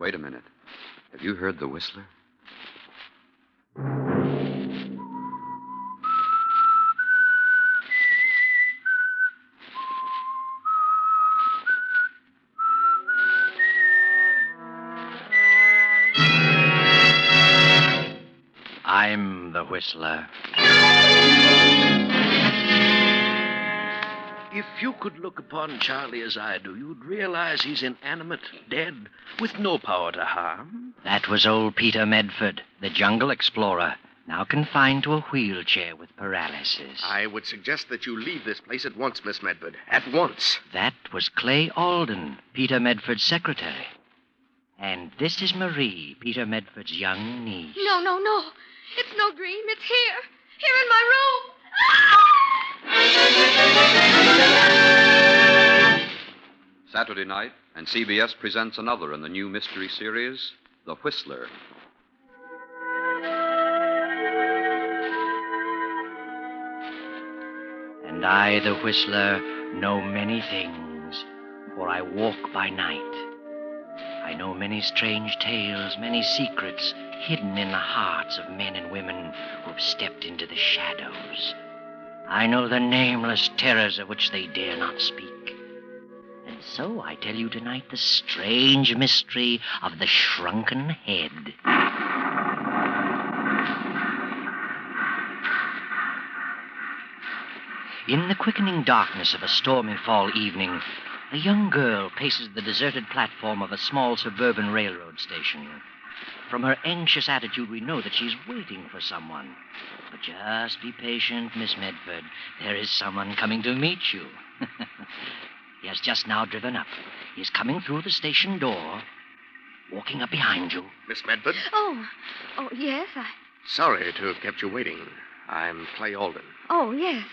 Wait a minute. Have you heard the whistler? I'm the whistler. If you could look upon Charlie as I do, you'd realize he's inanimate, dead, with no power to harm. That was old Peter Medford, the jungle explorer, now confined to a wheelchair with paralysis. I would suggest that you leave this place at once, Miss Medford. At once. That was Clay Alden, Peter Medford's secretary. And this is Marie, Peter Medford's young niece. No. It's no dream. It's here. Here in my room. Saturday night, and CBS presents another in the new mystery series, The Whistler. And I, the whistler, know many things, for I walk by night. I know many strange tales, many secrets hidden in the hearts of men and women who've stepped into the shadows. I know the nameless terrors of which they dare not speak. And so I tell you tonight the strange mystery of the Shrunken Head. In the quickening darkness of a stormy fall evening, a young girl paces the deserted platform of a small suburban railroad station. From her anxious attitude, we know that she's waiting for someone. But just be patient, Miss Medford. There is someone coming to meet you. He has just now driven up. He's coming through the station door, walking up behind you. Miss Medford? Oh, yes, Sorry to have kept you waiting. I'm Clay Alden. Oh, yes.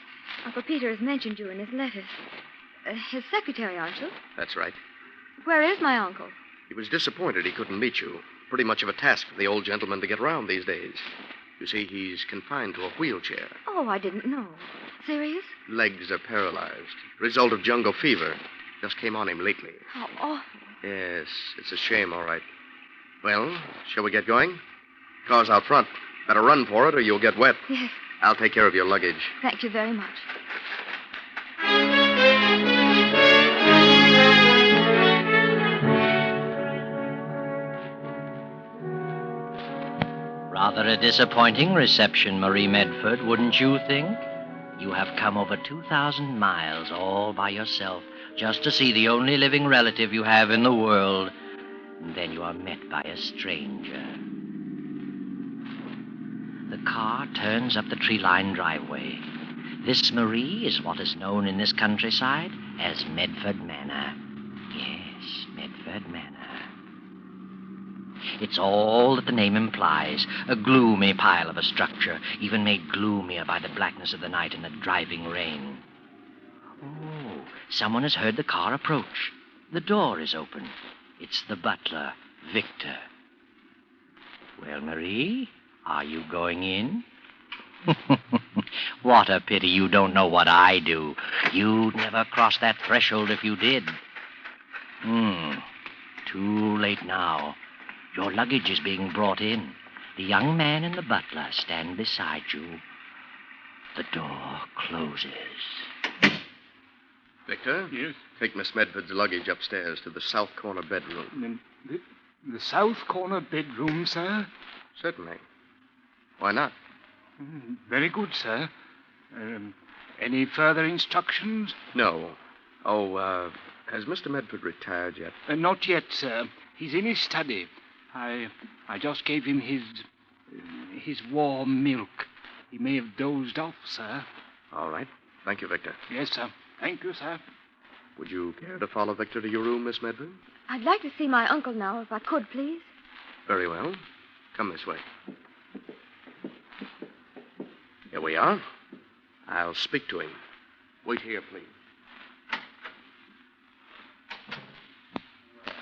Uncle Peter has mentioned you in his letters. His secretary, aren't you? That's right. Where is my uncle? He was disappointed he couldn't meet you. Pretty much of a task for the old gentleman to get around these days. You see, he's confined to a wheelchair. Oh, I didn't know. Serious? Legs are paralyzed. Result of jungle fever. Just came on him lately. How awful. Yes, it's a shame, all right. Well, shall we get going? Car's out front. Better run for it or you'll get wet. Yes. I'll take care of your luggage. Thank you very much. Rather a disappointing reception, Marie Medford, wouldn't you think? You have come over 2,000 miles all by yourself just to see the only living relative you have in the world. And then you are met by a stranger. The car turns up the tree-lined driveway. This, Marie, is what is known in this countryside as Medford Manor. Yes, Medford Manor. It's all that the name implies, a gloomy pile of a structure, even made gloomier by the blackness of the night and the driving rain. Oh, someone has heard the car approach. The door is open. It's the butler, Victor. Well, Marie, are you going in? What a pity you don't know what I do. You'd never cross that threshold if you did. Too late now. Your luggage is being brought in. The young man and the butler stand beside you. The door closes. Victor? Yes? Take Miss Medford's luggage upstairs to the south corner bedroom. The south corner bedroom, sir? Certainly. Why not? Very good, sir. Any further instructions? No. Oh, has Mr. Medford retired yet? Not yet, sir. He's in his study. I just gave him his warm milk. He may have dozed off, sir. All right. Thank you, Victor. Yes, sir. Thank you, sir. Would you care to follow Victor to your room, Miss Medford? I'd like to see my uncle now, if I could, please. Very well. Come this way. Here we are. I'll speak to him. Wait here, please.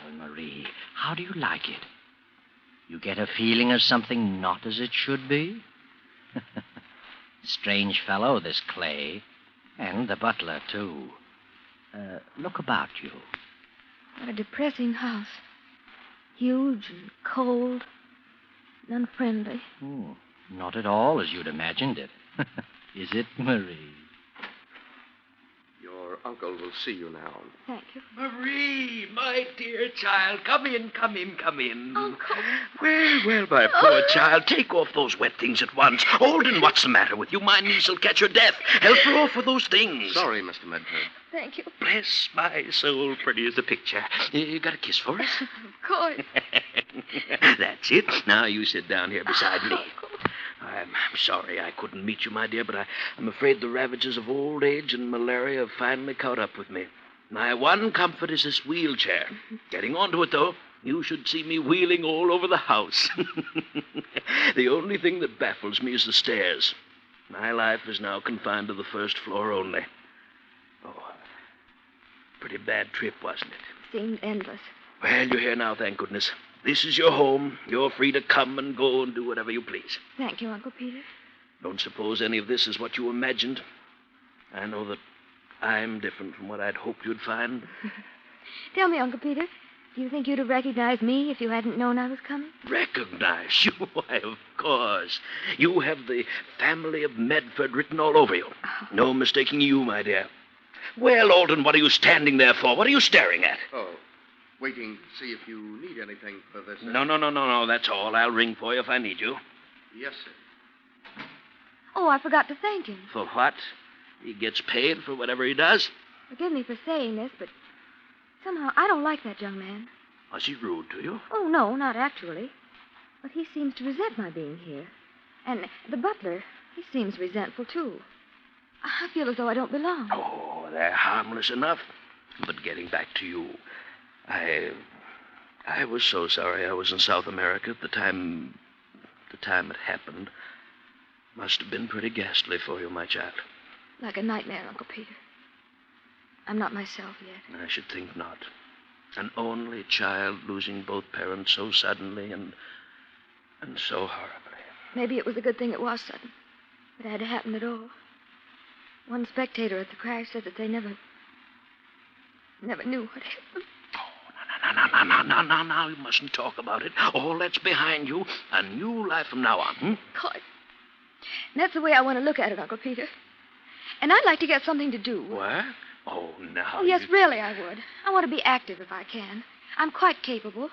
Well, Marie, how do you like it? You get a feeling of something not as it should be? Strange fellow, this Clay. And the butler, too. Look about you. What a depressing house. Huge and cold and unfriendly. Oh, not at all as you'd imagined it. Is it, Marie? Your uncle will see you now. Thank you. Marie, my dear child, come in, come in, come in. Uncle. Well, my poor child, take off those wet things at once. Holden, what's the matter with you? My niece will catch her death. Help her off with those things. Sorry, Mr. Medford. Thank you. Bless my soul, pretty as a picture. You got a kiss for us? Of course. That's it. Now you sit down here beside me. Uncle. I'm sorry I couldn't meet you, my dear, but I'm afraid the ravages of old age and malaria have finally caught up with me. My one comfort is this wheelchair. Getting onto it, though, you should see me wheeling all over the house. The only thing that baffles me is the stairs. My life is now confined to the first floor only. Oh, pretty bad trip, wasn't it? Seemed endless. Well, you're here now, thank goodness. This is your home. You're free to come and go and do whatever you please. Thank you, Uncle Peter. Don't suppose any of this is what you imagined. I know that I'm different from what I'd hoped you'd find. Tell me, Uncle Peter, do you think you'd have recognized me if you hadn't known I was coming? Recognize you? Why, of course. You have the family of Medford written all over you. Oh. No mistaking you, my dear. Well, Alden, what are you standing there for? What are you staring at? Oh, waiting to see if you need anything for this. No, that's all. I'll ring for you if I need you. Yes, sir. Oh, I forgot to thank him. For what? He gets paid for whatever he does? Forgive me for saying this, but somehow I don't like that young man. Was he rude to you? Oh, no, not actually. But he seems to resent my being here. And the butler, he seems resentful, too. I feel as though I don't belong. Oh, they're harmless enough. But getting back to you, I was so sorry I was in South America at the time it happened. Must have been pretty ghastly for you, my child. Like a nightmare, Uncle Peter. I'm not myself yet. I should think not. An only child losing both parents so suddenly and so horribly. Maybe it was a good thing it was sudden. It had to happen at all. One spectator at the crash said that they never knew what happened. Oh, no, you mustn't talk about it. All that's behind you. A new life from now on, God. That's the way I want to look at it, Uncle Peter. And I'd like to get something to do. What? Oh, now. Oh, yes, really, I would. I want to be active if I can. I'm quite capable.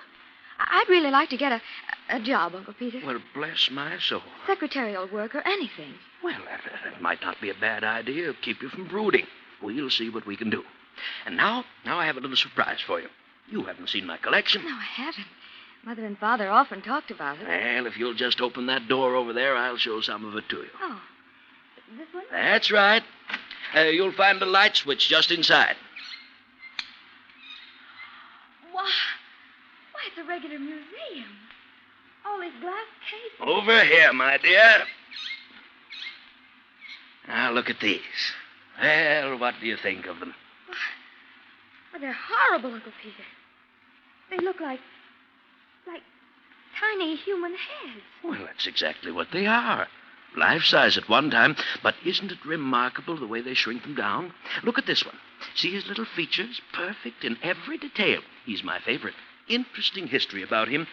I'd really like to get a job, Uncle Peter. Well, bless my soul. Secretarial work or anything. Well, that might not be a bad idea. Keep you from brooding. We'll see what we can do. And now I have a little surprise for you. You haven't seen my collection. No, I haven't. Mother and Father often talked about it. Well, if you'll just open that door over there, I'll show some of it to you. Oh, this one? That's right. You'll find the light switch just inside. Why, it's a regular museum. All these glass cases. Over here, my dear. Now, look at these. Well, what do you think of them? Well, they're horrible, Uncle Peter. They look like tiny human heads. Well, that's exactly what they are. Life-size at one time, but isn't it remarkable the way they shrink them down? Look at this one. See his little features? Perfect in every detail. He's my favorite. Interesting history about him.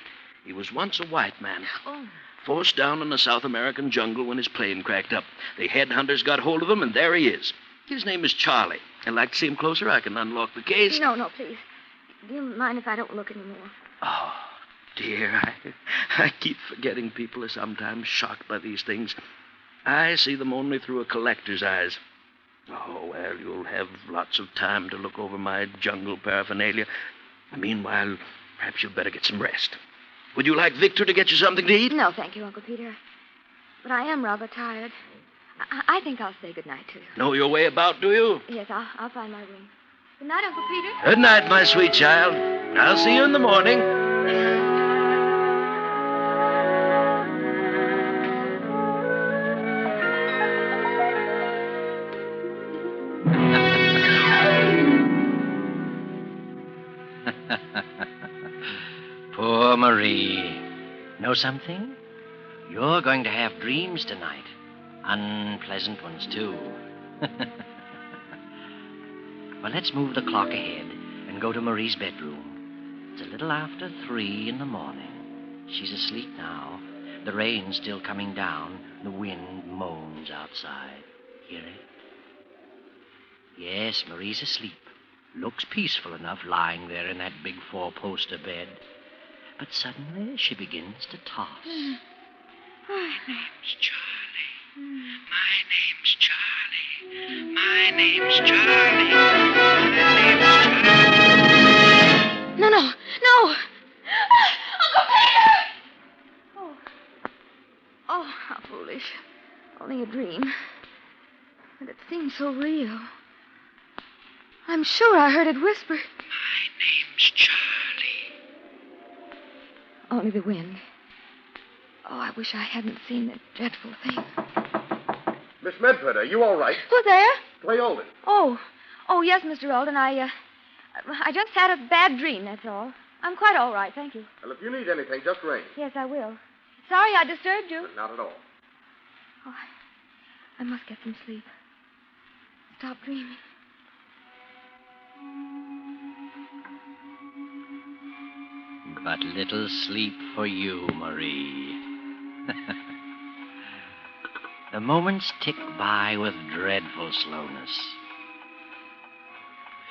He was once a white man. Oh. Forced down in the South American jungle when his plane cracked up. The headhunters got hold of him, and there he is. His name is Charlie. I'd like to see him closer. I can unlock the case. No, please. Do you mind if I don't look anymore? Oh, dear. I keep forgetting people are sometimes shocked by these things. I see them only through a collector's eyes. Oh, well, you'll have lots of time to look over my jungle paraphernalia. Meanwhile, perhaps you'd better get some rest. Would you like Victor to get you something to eat? No, thank you, Uncle Peter. But I am rather tired. I think I'll say goodnight to you. Know your way about, do you? Yes, I'll find my room. Good night, Uncle Peter. Good night, my sweet child. I'll see you in the morning. Poor Marie. Know something? You're going to have dreams tonight. Unpleasant ones, too. Well, let's move the clock ahead and go to Marie's bedroom. It's a little after 3 in the morning. She's asleep now. The rain's still coming down. The wind moans outside. Hear it? Yes, Marie's asleep. Looks peaceful enough lying there in that big 4-poster bed. But suddenly she begins to toss. My name's Charlie. My name's Charlie. My name's Charlie. My name's Charlie. No. Uncle Peter! Oh, how foolish. Only a dream. But it seems so real. I'm sure I heard it whisper. My name's Charlie. Only the wind. Oh, I wish I hadn't seen that dreadful thing. Miss Medford, are you all right? Who's there? Clay Olden. Oh, yes, Mr. Alden. I just had a bad dream, that's all. I'm quite all right, thank you. Well, if you need anything, just ring. Yes, I will. Sorry I disturbed you. Not at all. Oh, I must get some sleep. Stop dreaming. But little sleep for you, Marie. The moments tick by with dreadful slowness.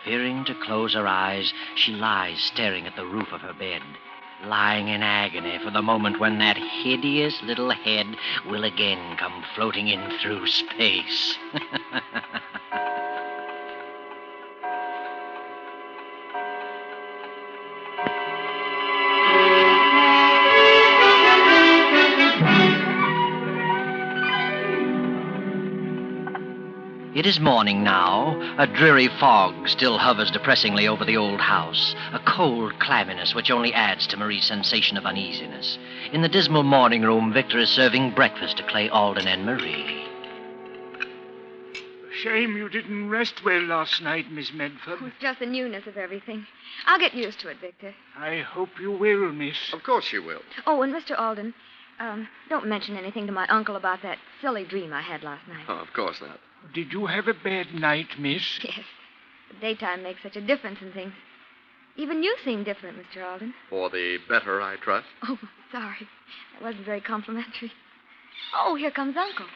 Fearing to close her eyes, she lies staring at the roof of her bed, lying in agony for the moment when that hideous little head will again come floating in through space. It is morning now. A dreary fog still hovers depressingly over the old house, a cold clamminess which only adds to Marie's sensation of uneasiness. In the dismal morning room, Victor is serving breakfast to Clay Alden and Marie. Shame you didn't rest well last night, Miss Medford. It's just the newness of everything. I'll get used to it, Victor. I hope you will, miss. Of course you will. Oh, and Mr. Alden, don't mention anything to my uncle about that silly dream I had last night. Oh, of course not. Did you have a bad night, miss? Yes. The daytime makes such a difference in things. Even you seem different, Mr. Alden. For the better, I trust. Oh, sorry. That wasn't very complimentary. Oh, here comes Uncle.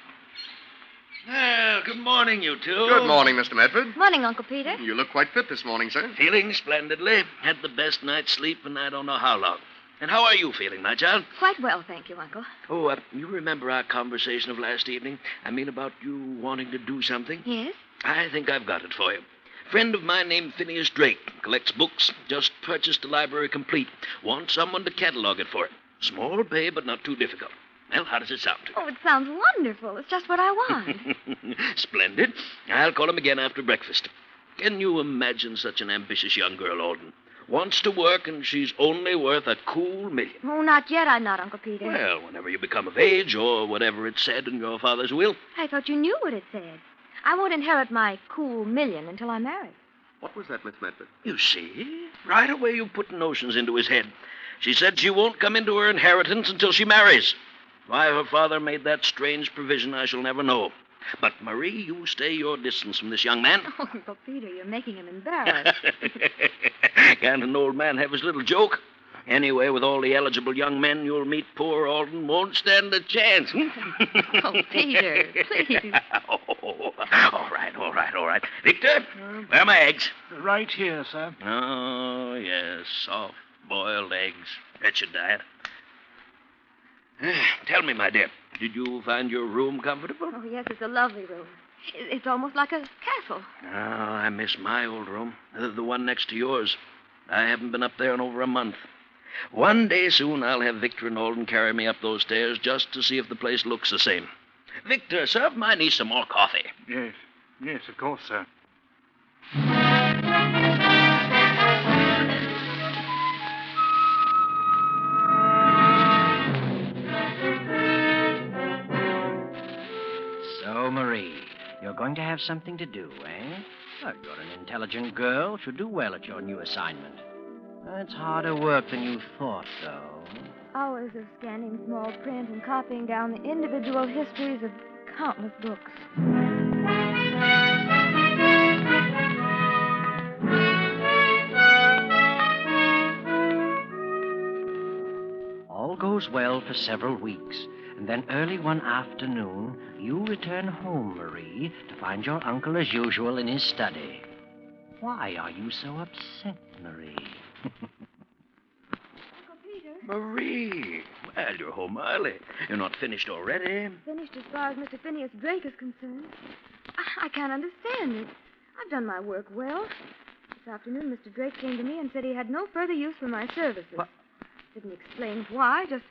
Well, good morning, you two. Good morning, Mr. Medford. Morning, Uncle Peter. You look quite fit this morning, sir. Feeling splendidly. Had the best night's sleep in I don't know how long. And how are you feeling, my child? Quite well, thank you, Uncle. Oh, you remember our conversation of last evening? I mean, about you wanting to do something? Yes? I think I've got it for you. Friend of mine named Phineas Drake. Collects books. Just purchased a library complete. Wants someone to catalog it for it. Small pay, but not too difficult. Well, how does it sound? Oh, it sounds wonderful. It's just what I want. Splendid. I'll call him again after breakfast. Can you imagine such an ambitious young girl, Alden? Wants to work, and she's only worth a cool $1 million. Oh, not yet, I'm not, Uncle Peter. Well, whenever you become of age, or whatever it said in your father's will. I thought you knew what it said. I won't inherit my cool $1 million until I'm married. What was that, Miss Medford? You see? Right away you put notions into his head. She said she won't come into her inheritance until she marries. Why her father made that strange provision, I shall never know. But, Marie, you stay your distance from this young man. Oh, Uncle Peter, you're making him embarrassed. Can't an old man have his little joke? Anyway, with all the eligible young men you'll meet, poor Alden won't stand a chance. Oh, Peter, please. Oh, all right. Victor, where are my eggs? Right here, sir. Oh, yes, soft-boiled eggs. That's your diet. Tell me, my dear, did you find your room comfortable? Oh, yes, it's a lovely room. It's almost like a castle. Oh, I miss my old room, the one next to yours. I haven't been up there in over a month. One day soon I'll have Victor and Alden carry me up those stairs just to see if the place looks the same. Victor, serve my niece some more coffee. Yes, of course, sir. So, Marie, you're going to have something to do, eh? Well, you're an intelligent girl. Should do well at your new assignment. It's harder work than you thought, though. Hours of scanning small print and copying down the individual histories of countless books. goes well for several weeks, and then early one afternoon, you return home, Marie, to find your uncle as usual in his study. Why are you so upset, Marie? Uncle Peter. Marie! Well, you're home early. You're not finished already? Finished as far as Mr. Phineas Drake is concerned. I can't understand it. I've done my work well. This afternoon, Mr. Drake came to me and said he had no further use for my services. What? Didn't explain why, just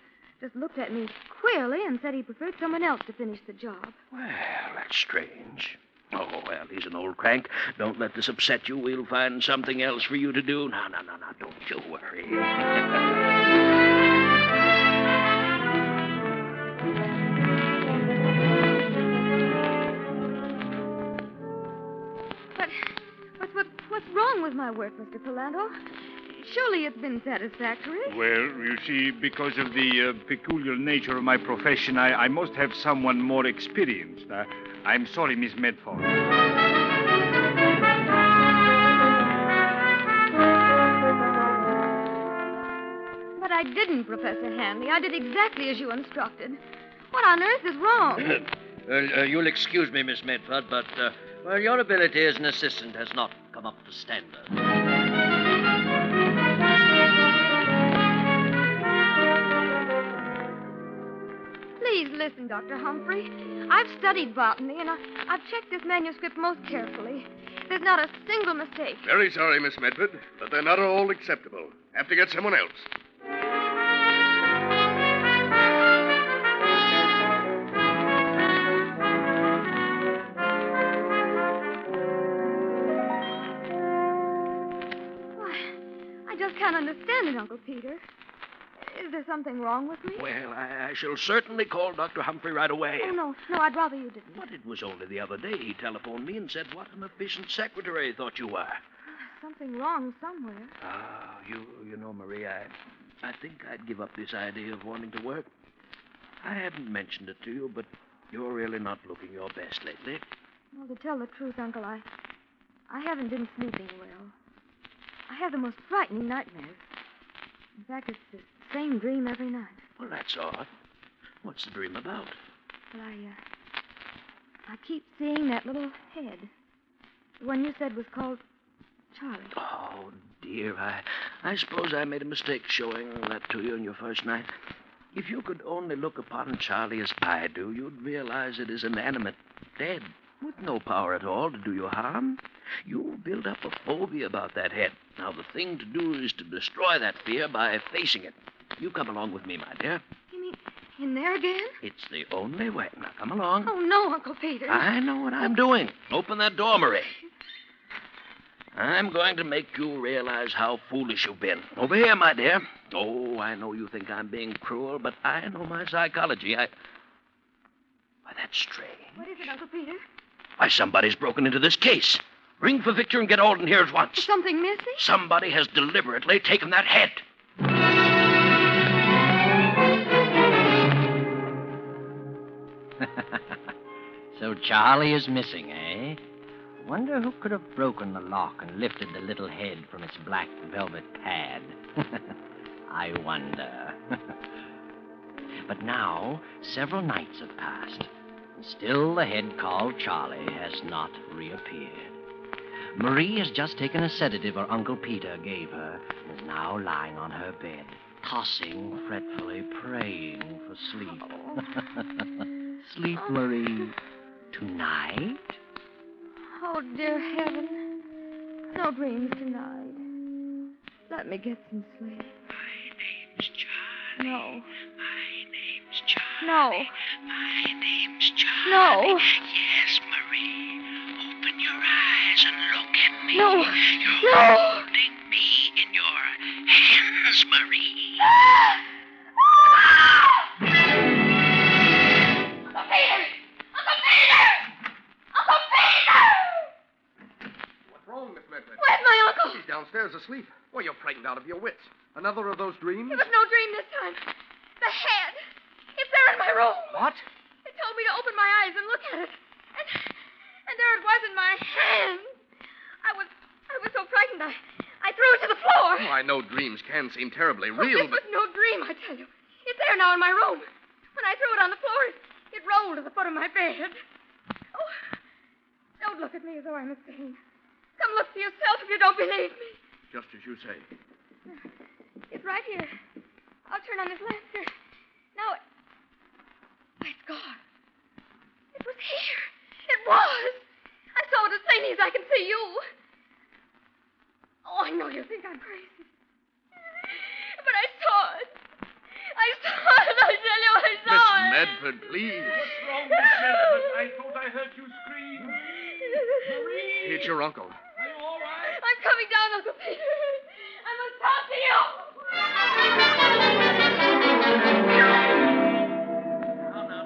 looked at me queerly and said he preferred someone else to finish the job. Well, that's strange. Oh, well, he's an old crank. Don't let this upset you. We'll find something else for you to do. No. Don't you worry. But what's wrong with my work, Mr. Palando? Surely it's been satisfactory. Well, you see, because of the peculiar nature of my profession, I must have someone more experienced. I'm sorry, Miss Medford. But I didn't, Professor Hanley. I did exactly as you instructed. What on earth is wrong? You'll excuse me, Miss Medford, but, your ability as an assistant has not come up to standard. Please listen, Dr. Humphrey. I've studied botany, and I've checked this manuscript most carefully. There's not a single mistake. Very sorry, Miss Medford, but they're not all acceptable. Have to get someone else. I just can't understand it, Uncle Peter. Is there something wrong with me? Well, I shall certainly call Dr. Humphrey right away. Oh, no, I'd rather you didn't. But it was only the other day he telephoned me and said what an efficient secretary he thought you were. Something wrong somewhere. You know, Marie, I think I'd give up this idea of wanting to work. I haven't mentioned it to you, but you're really not looking your best lately. Well, to tell the truth, Uncle, I haven't been sleeping well. I have the most frightening nightmares. In fact, it's the same dream every night. Well, that's odd. What's the dream about? Well, I keep seeing that little head. The one you said was called Charlie. Oh, dear, I suppose I made a mistake showing that to you on your first night. If you could only look upon Charlie as I do, you'd realize it is inanimate, dead, with no power at all to do you harm. You'll build up a phobia about that head. Now, the thing to do is to destroy that fear by facing it. You come along with me, my dear. You mean in there again? It's the only way. Now, come along. Oh, no, Uncle Peter. I know what I'm doing. Open that door, Marie. I'm going to make you realize how foolish you've been. Over here, my dear. Oh, I know you think I'm being cruel, but I know my psychology. Why, that's strange. What is it, Uncle Peter? Why, somebody's broken into this case. Ring for Victor and get Alden here at once. Is something missing? Somebody has deliberately taken that head. So Charlie is missing, eh? Wonder who could have broken the lock and lifted the little head from its black velvet pad. I wonder. But now, several nights have passed, and still the head called Charlie has not reappeared. Marie has just taken a sedative her Uncle Peter gave her and is now lying on her bed, tossing fretfully, praying for sleep. Sleep, Marie. Tonight? Oh, dear heaven. No dreams tonight. Let me get some sleep. My name's Charlie. No. My name's Charlie. No. My name's Charlie. No. Yes, Marie. Open your eyes and look at me. No. You're No. holding me in your hands, Marie. Uncle Peter! Uncle Peter! Uncle Peter! What's wrong, Miss Medford? Where's my uncle? He's downstairs asleep. Well, you're frightened out of your wits. Another of those dreams? It was no dream this time. The head. It's there in my room. What? It told me to open my eyes and look at it. And there it was in my hand. I was so frightened I threw it to the floor. Oh, I know dreams can seem terribly Oh, real, this but... was no dream, I tell you. It It's there now in my room. When I threw it on the floor, it rolled to the foot of my bed. Oh, don't look at me as though I'm insane. Come look for yourself if you don't believe me. Just as you say. It's right here. I'll turn on this lamp here. Now, why, it's gone. It was here. It was. I saw it as plainly as I can see you. Oh, I know you think I'm crazy. But I saw it. I saw it. I tell you, I saw Miss it. Medford, please. What's wrong, Miss Medford? I thought I heard you scream. Marie! It's your uncle. Are you all right? I'm coming down, Uncle Peter. I must talk to you.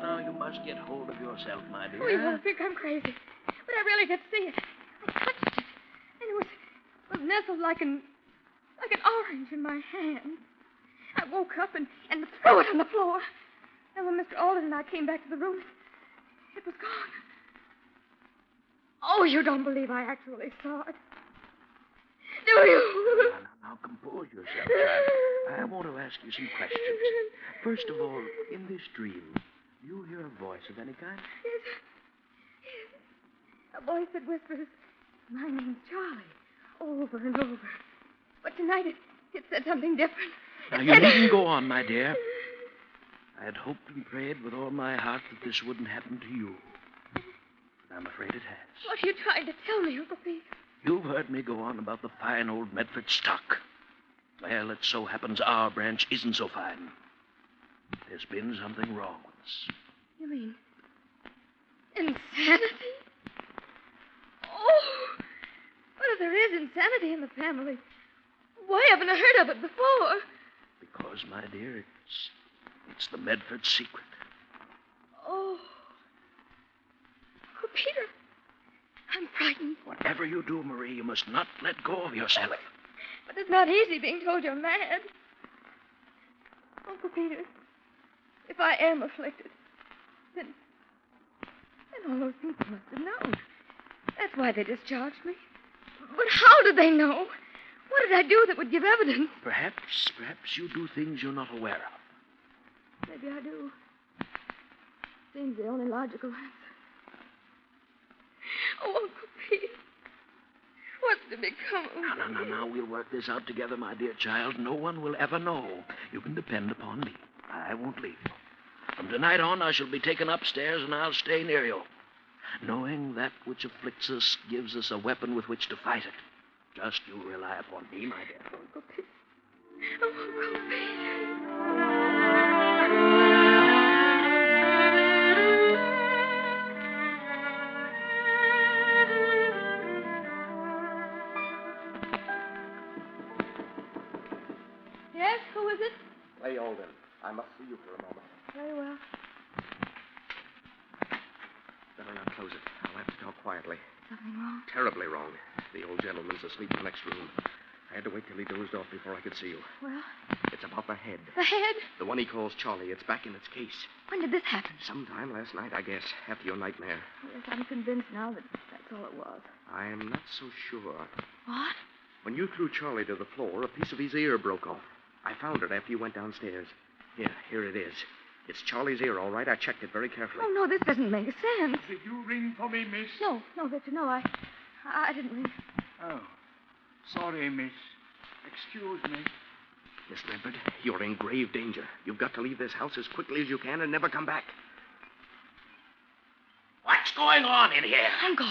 Now, you must get hold of yourself, my dear. Oh, you won't think I'm crazy. But I really did see it. I touched it. And it was nestled like an orange in my hand. I woke up and threw it on the floor. And when Mr. Alden and I came back to the room, it was gone. Oh, you don't believe I actually saw it. Do you? Now, compose yourself, child. I want to ask you some questions. First of all, in this dream, do you hear a voice of any kind? Yes. A voice that whispers, "My name's Charlie," over and over. But tonight it said something different. Now, you needn't go on, my dear. I had hoped and prayed with all my heart that this wouldn't happen to you. But I'm afraid it has. What are you trying to tell me, Uncle Pete? You've heard me go on about the fine old Medford stock. Well, it so happens our branch isn't so fine. There's been something wrong with us. You mean insanity? Oh, but if there is insanity in the family, why haven't I heard of it before? Because, my dear, it's the Medford secret. Oh, Peter, I'm frightened. Whatever you do, Marie, you must not let go of yourself. But it's not easy being told you're mad. Uncle Peter, if I am afflicted, then all those people must have known. That's why they discharged me. But how did they know? What did I do that would give evidence? Perhaps you do things you're not aware of. Maybe I do. Seems the only logical answer. Oh, Uncle Pete, what's to become of me? Now, we'll work this out together, my dear child. No one will ever know. You can depend upon me. I won't leave you. From tonight on, I shall be taken upstairs, and I'll stay near you. Knowing that which afflicts us gives us a weapon with which to fight it. Just you rely upon me, my dear. Uncle Pete. Oh, Uncle Pete. Yes, who is it? Lay Alden. I must see you for a moment. Very well. Better not close it. I'll have to talk quietly. Something wrong? Terribly wrong. The old gentleman's asleep in the next room. I had to wait till he dozed off before I could see you. Well, It's about the head. the head? The one he calls Charlie. It's back in its case. When did this happen? Sometime last night, I guess, after your nightmare. Yes, I'm convinced now that that's all it was. I am not so sure. What? When you threw Charlie to the floor, a piece of his ear broke off. I found it after you went downstairs. Here it is. It's Charlie's ear, all right. I checked it very carefully. Oh, no, this doesn't make sense. Did you ring for me, miss? No, Victor, no, I didn't ring. Oh, sorry, miss. Excuse me. Miss Medford, you're in grave danger. You've got to leave this house as quickly as you can and never come back. What's going on in here? Uncle.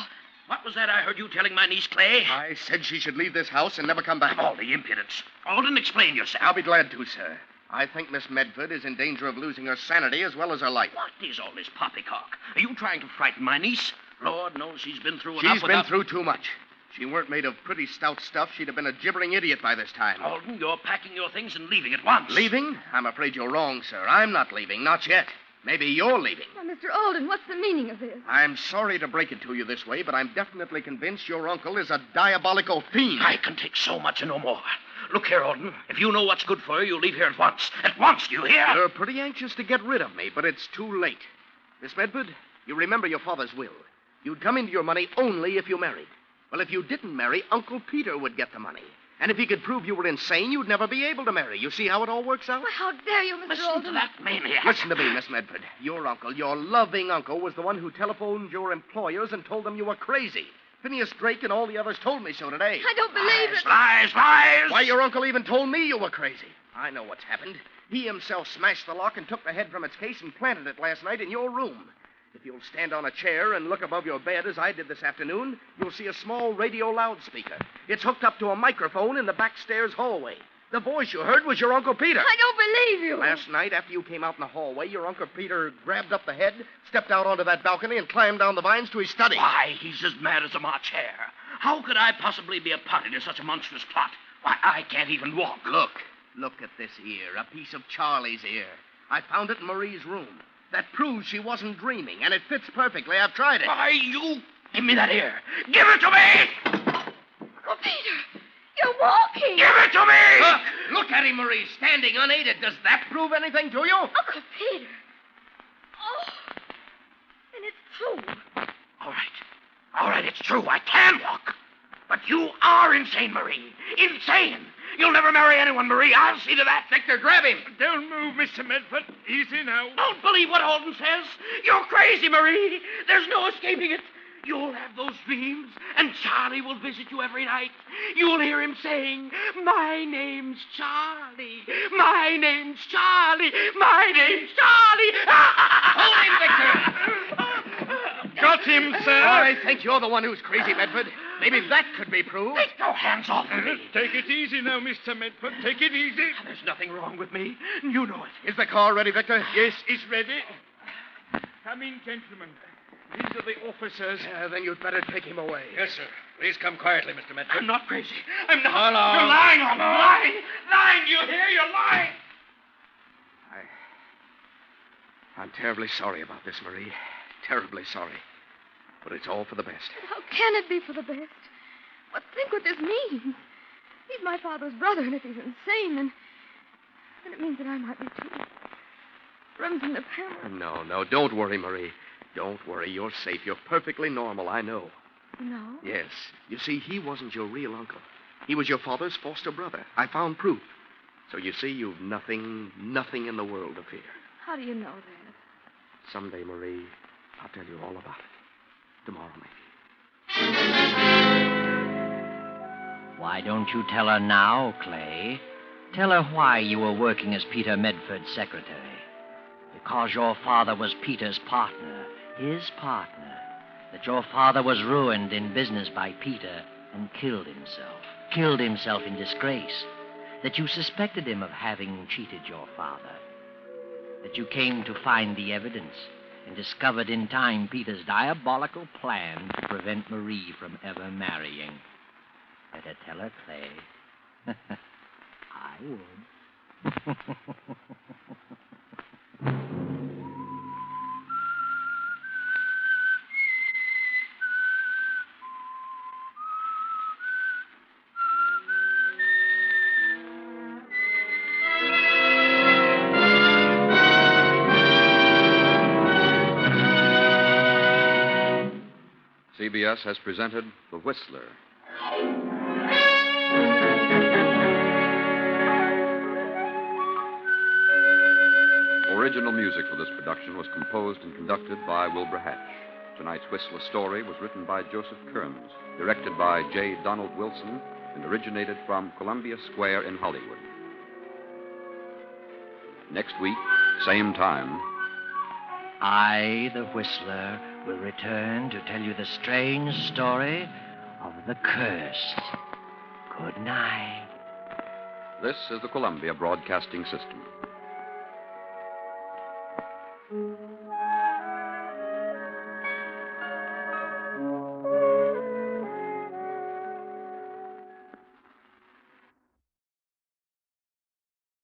What was that I heard you telling my niece Clay? I said she should leave this house and never come back. All the impudence. Alden, explain yourself. I'll be glad to, sir. I think Miss Medford is in danger of losing her sanity as well as her life. What is all this poppycock? Are you trying to frighten my niece? Lord knows she's been through enough She's been through too much. If she weren't made of pretty stout stuff, she'd have been a gibbering idiot by this time. Alden, you're packing your things and leaving at once. Leaving? I'm afraid you're wrong, sir. I'm not leaving. Not yet. Maybe you're leaving. Now, Mr. Alden, what's the meaning of this? I'm sorry to break it to you this way, but I'm definitely convinced your uncle is a diabolical fiend. I can take so much and no more. Look here, Alden. If you know what's good for you, you'll leave here at once. At once, do you hear? You're pretty anxious to get rid of me, but it's too late. Miss Medford, you remember your father's will. You'd come into your money only if you married. Well, if you didn't marry, Uncle Peter would get the money. And if he could prove you were insane, you'd never be able to marry. You see how it all works out? Well, how dare you, Mr. Listen Alden? to that maniac. Listen to me, Miss Medford. Your uncle, your loving uncle, was the one who telephoned your employers and told them you were crazy. Phineas Drake and all the others told me so today. I don't believe it. Lies, lies! Why, your uncle even told me you were crazy. I know what's happened. He himself smashed the lock and took the head from its case and planted it last night in your room. If you'll stand on a chair and look above your bed as I did this afternoon, you'll see a small radio loudspeaker. It's hooked up to a microphone in the back stairs hallway. The voice you heard was your Uncle Peter. I don't believe you. Last night, after you came out in the hallway, your Uncle Peter grabbed up the head, stepped out onto that balcony, and climbed down the vines to his study. Why, he's as mad as a March hare. How could I possibly be a party to such a monstrous plot? Why, I can't even walk. Look at this ear, a piece of Charlie's ear. I found it in Marie's room. That proves she wasn't dreaming, and it fits perfectly. I've tried it. Why, you... Give me that ear. Give it to me! Uncle Peter, you're walking. Give it to me! Look at him, Marie, standing unaided. Does that prove anything to you? Uncle Peter. Oh, and it's true. All right, it's true. I can walk. But you are insane, Marie. Insane. You'll never marry anyone, Marie. I'll see to that. Victor, grab him. Don't move, Mr. Medford. Easy now. Don't believe what Alden says. You're crazy, Marie. There's no escaping it. You'll have those dreams, and Charlie will visit you every night. You'll hear him saying, "My name's Charlie. My name's Charlie. My name's Charlie." Hold him, Victor. Got him, sir. I think you're the one who's crazy, Medford. Maybe that could be proved. Take your hands off of me. Take it easy now, Mr. Medford. Take it easy. There's nothing wrong with me. You know it. Is the car ready, Victor? Yes, it's ready. Come in, gentlemen. These are the officers. Then you'd better take him away. Yes, sir. Please come quietly, Mr. Medford. I'm not crazy. I'm not. Hello. You're lying on me. Lying. Lying. Do you hear? You're lying. I'm terribly sorry about this, Marie. Terribly sorry. But it's all for the best. How can it be for the best? But think what this means. He's my father's brother, and if he's insane, then it means that I might be too. Runs in the family. No, don't worry, Marie. Don't worry. You're safe. You're perfectly normal, I know. No? Yes. You see, he wasn't your real uncle. He was your father's foster brother. I found proof. So you see, you've nothing in the world to fear. How do you know that? Someday, Marie, I'll tell you all about it. Tomorrow, maybe. Why don't you tell her now, Clay? Tell her why you were working as Peter Medford's secretary. Because your father was Peter's partner, his partner. That your father was ruined in business by Peter and killed himself in disgrace. That you suspected him of having cheated your father. That you came to find the evidence and discovered in time Peter's diabolical plan to prevent Marie from ever marrying. Better tell her, Clay. I would. CBS has presented The Whistler. Original music for this production was composed and conducted by Wilbur Hatch. Tonight's Whistler story was written by Joseph Kearns, directed by J. Donald Wilson, and originated from Columbia Square in Hollywood. Next week, same time, I, the Whistler, will return to tell you the strange story of the cursed. Good night. this is the Columbia Broadcasting System.